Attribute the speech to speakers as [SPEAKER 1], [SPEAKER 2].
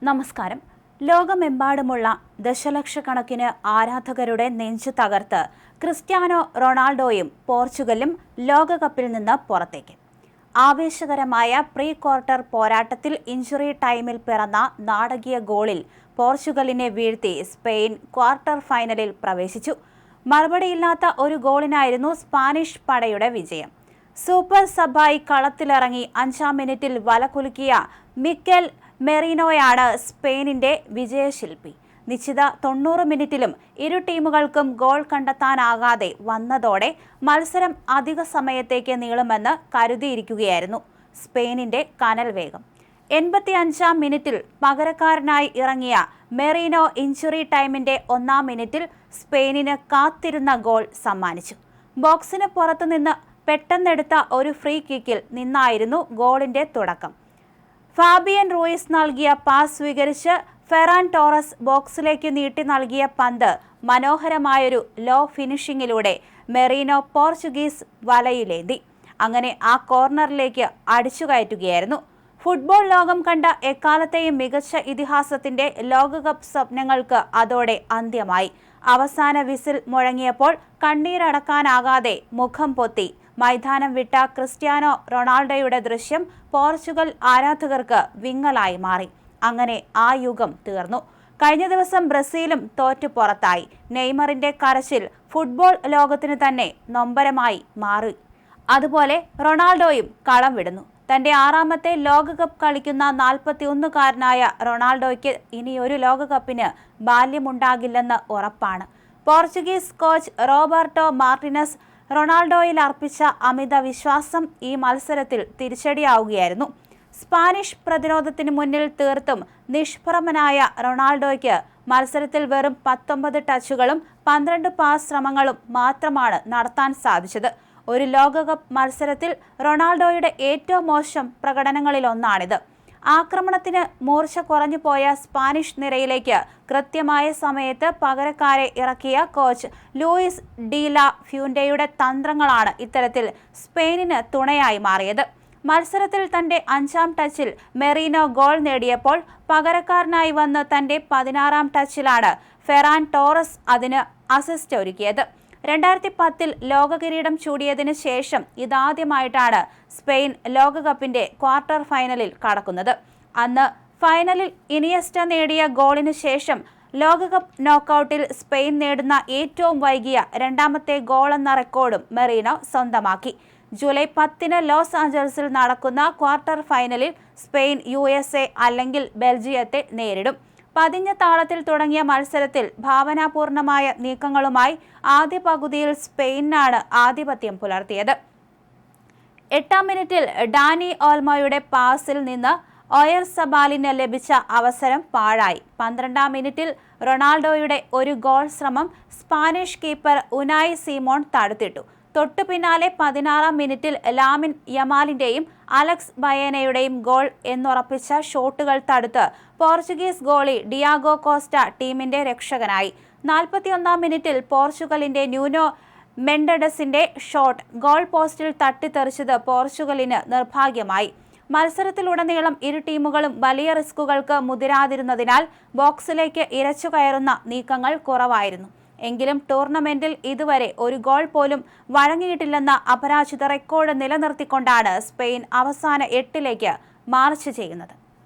[SPEAKER 1] നമസ്കാരം. ലോകമെമ്പാടുമുള്ള ദശലക്ഷക്കണക്കിന് ആരാധകരുടെ നെഞ്ചു തകർത്ത് ക്രിസ്ത്യാനോ റൊണാൾഡോയും പോർച്ചുഗലും ലോകകപ്പിൽ നിന്ന് പുറത്തേക്ക്. ആവേശകരമായ പ്രീ ക്വാർട്ടർ പോരാട്ടത്തിൽ ഇഞ്ചുറി ടൈമിൽ പിറന്ന നാടകീയ ഗോളിൽ പോർച്ചുഗലിനെ വീഴ്ത്തി സ്പെയിൻ ക്വാർട്ടർ ഫൈനലിൽ പ്രവേശിച്ചു. മറുപടിയില്ലാത്ത ഒരു ഗോളിനായിരുന്നു സ്പാനിഷ് പടയുടെ വിജയം. സൂപ്പർ സബായി കളത്തിലിറങ്ങി 5-ാം മിനിറ്റിൽ വലകുലുക്കിയ മിക്കൽ മെറീനോയാണ് സ്പെയിനിന്റെ വിജയശില്പി. നിശ്ചിത 90 മിനിറ്റിലും ഇരു ടീമുകൾക്കും ഗോൾ കണ്ടെത്താനാകാതെ വന്നതോടെ മത്സരം അധിക സമയത്തേക്ക് നീളുമെന്ന് കരുതിയിരിക്കുകയായിരുന്നു സ്പെയിനിന്റെ കനൽ വേഗം. 85-ാം മിനിറ്റിൽ പകരക്കാരനായി ഇറങ്ങിയ മെറീനോ ഇഞ്ചുറി ടൈമിന്റെ 1-ാം മിനിറ്റിൽ സ്പെയിനിന് കാത്തിരുന്ന ഗോൾ സമ്മാനിച്ചു. ബോക്സിന് പുറത്തുനിന്ന് പെട്ടെന്നെടുത്ത ഒരു ഫ്രീ കിക്കിൽ നിന്നായിരുന്നു ഗോളിന്റെ തുടക്കം. ഫാബിയൻ റൂയിസ് നൽകിയ പാസ് സ്വീകരിച്ച് ഫെറാൻ ടോറസ് ബോക്സിലേക്ക് നീട്ടി നൽകിയ പന്ത് മനോഹരമായൊരു ലോ ഫിനിഷിങ്ങിലൂടെ മെറീനോ പോർച്ചുഗീസ് വലയിലേന്തി. അങ്ങനെ ആ കോർണറിലേക്ക് അടിച്ചുകയറ്റുകയായിരുന്നു. ഫുട്ബോൾ ലോകം കണ്ട എക്കാലത്തെയും മികച്ച ഇതിഹാസത്തിന്റെ ലോകകപ്പ് സ്വപ്നങ്ങൾക്ക് അതോടെ അന്ത്യമായി. അവസാന വിസിൽ മുഴങ്ങിയപ്പോൾ കണ്ണീരടക്കാനാകാതെ മുഖം പൊത്തി മൈതാനം വിട്ട ക്രിസ്ത്യാനോ റൊണാൾഡോയുടെ ദൃശ്യം പോർച്ചുഗൽ ആരാധകർക്ക് വിങ്ങലായി മാറി. അങ്ങനെ ആ യുഗം തീർന്നു. കഴിഞ്ഞ ദിവസം ബ്രസീലും തോറ്റു പുറത്തായി. നെയ്മറിന്റെ കരച്ചിൽ ഫുട്ബോൾ ലോകത്തിന് തന്നെ നൊമ്പരമായി മാറി. അതുപോലെ റൊണാൾഡോയും കളം വിടുന്നു. തന്റെ 6ാമത്തെ ലോകകപ്പ് കളിക്കുന്ന 41-കാരനായ റൊണാൾഡോയ്ക്ക് ഇനിയൊരു ലോകകപ്പിന് ബാല്യമുണ്ടാകില്ലെന്ന് ഉറപ്പാണ്. പോർച്ചുഗീസ് കോച്ച് റോബർട്ടോ മാർട്ടിനസ് റൊണാൾഡോയിൽ അർപ്പിച്ച അമിത വിശ്വാസം ഈ മത്സരത്തിൽ തിരിച്ചടിയാവുകയായിരുന്നു. സ്പാനിഷ് പ്രതിരോധത്തിന് മുന്നിൽ തീർത്തും നിഷ്പ്രഭനായ റൊണാൾഡോയ്ക്ക് മത്സരത്തിൽ വെറും 19 ടച്ചുകളും 12 പാസ് ശ്രമങ്ങളും മാത്രമാണ് നടത്താൻ സാധിച്ചത്. ഒരു ലോകകപ്പ് മത്സരത്തിൽ റൊണാൾഡോയുടെ ഏറ്റവും മോശം പ്രകടനങ്ങളിലൊന്നാണിത്. ആക്രമണത്തിന് മൂർച്ച കുറഞ്ഞു പോയ സ്പാനിഷ് നിരയിലേക്ക് കൃത്യമായ സമയത്ത് പകരക്കാരെ ഇറക്കിയ കോച്ച് ലൂയിസ് ഡി ലാ ഫ്യൂൻഡെയുടെ തന്ത്രങ്ങളാണ് ഇത്തരത്തിൽ സ്പെയിനിന് തുണയായി മാറിയത്. മത്സരത്തിൽ തന്റെ 5-ാം ടച്ചിൽ മെറീനോ ഗോൾ നേടിയപ്പോൾ പകരക്കാരനായി വന്ന് തന്റെ 16-ാം ടച്ചിലാണ് ഫെറാൻ ടോറസ് അതിന് അസിസ്റ്റ് ഒരുക്കിയത്. 2010-ൽ ലോകകിരീടം ചൂടിയതിനു ശേഷം ഇതാദ്യമായിട്ടാണ് സ്പെയിൻ ലോകകപ്പിന്റെ ക്വാർട്ടർ ഫൈനലിൽ കടക്കുന്നത്. അന്ന് ഫൈനലിൽ ഇനിയസ്റ്റ നേടിയ ഗോളിന് ശേഷം ലോകകപ്പ് നോക്കൌട്ടിൽ സ്പെയിൻ നേടുന്ന ഏറ്റവും വൈകിയ 2ാമത്തെ ഗോളെന്ന റെക്കോർഡും മെറീനോ സ്വന്തമാക്കി. ജൂലൈ 10-ന് ലോസ് ആഞ്ചലസിൽ നടക്കുന്ന ക്വാർട്ടർ ഫൈനലിൽ സ്പെയിൻ USA അല്ലെങ്കിൽ ബെൽജിയത്തെ നേരിടും. പതിഞ്ഞ താളത്തിൽ തുടങ്ങിയ മത്സരത്തിൽ ഭാവനാപൂർണമായ നീക്കങ്ങളുമായി ആദ്യ പകുതിയിൽ സ്പെയിനാണ് ആധിപത്യം പുലർത്തിയത്. 8-ാം മിനിറ്റിൽ ഡാനി ഓൾമോയുടെ പാസിൽ നിന്ന് ഒയർ സബാലിന് ലഭിച്ച അവസരം പാഴായി. 12-ാം മിനിറ്റിൽ റൊണാൾഡോയുടെ ഒരു ഗോൾ ശ്രമം സ്പാനിഷ് കീപ്പർ ഉനായി സിമോൺ തടുത്തിട്ടു. തൊട്ടു പിന്നാലെ 16-ാം മിനിറ്റിൽ ലാമിൻ യമാലിന്റെയും അലക്സ് ബയേനയുടെയും ഗോൾ എന്നുറപ്പിച്ച ഷോട്ടുകൾ തടുത്ത് പോർച്ചുഗീസ് ഗോളി ഡിയാഗോ കോസ്റ്റ ടീമിന്റെ രക്ഷകനായി. 41-ാം മിനിറ്റിൽ പോർച്ചുഗലിന്റെ ന്യൂനോ മെൻഡഡസിന്റെ ഷോട്ട് ഗോൾ പോസ്റ്റിൽ തട്ടിത്തെറിച്ചത് പോർച്ചുഗലിന് നിർഭാഗ്യമായി. മത്സരത്തിലുടനീളം ഇരു ടീമുകളും വലിയ റിസ്കുകൾക്ക് മുതിരാതിരുന്നതിനാൽ ബോക്സിലേക്ക് ഇരച്ചു കയറുന്ന നീക്കങ്ങൾ കുറവായിരുന്നു. എങ്കിലും ടൂർണമെന്റിൽ ഇതുവരെ ഒരു ഗോൾ പോലും വഴങ്ങിയിട്ടില്ലെന്ന അപരാജിത റെക്കോർഡ് നിലനിർത്തിക്കൊണ്ടാണ് സ്പെയിൻ അവസാന 8ലേക്ക് മാർച്ച് ചെയ്യുന്നത്.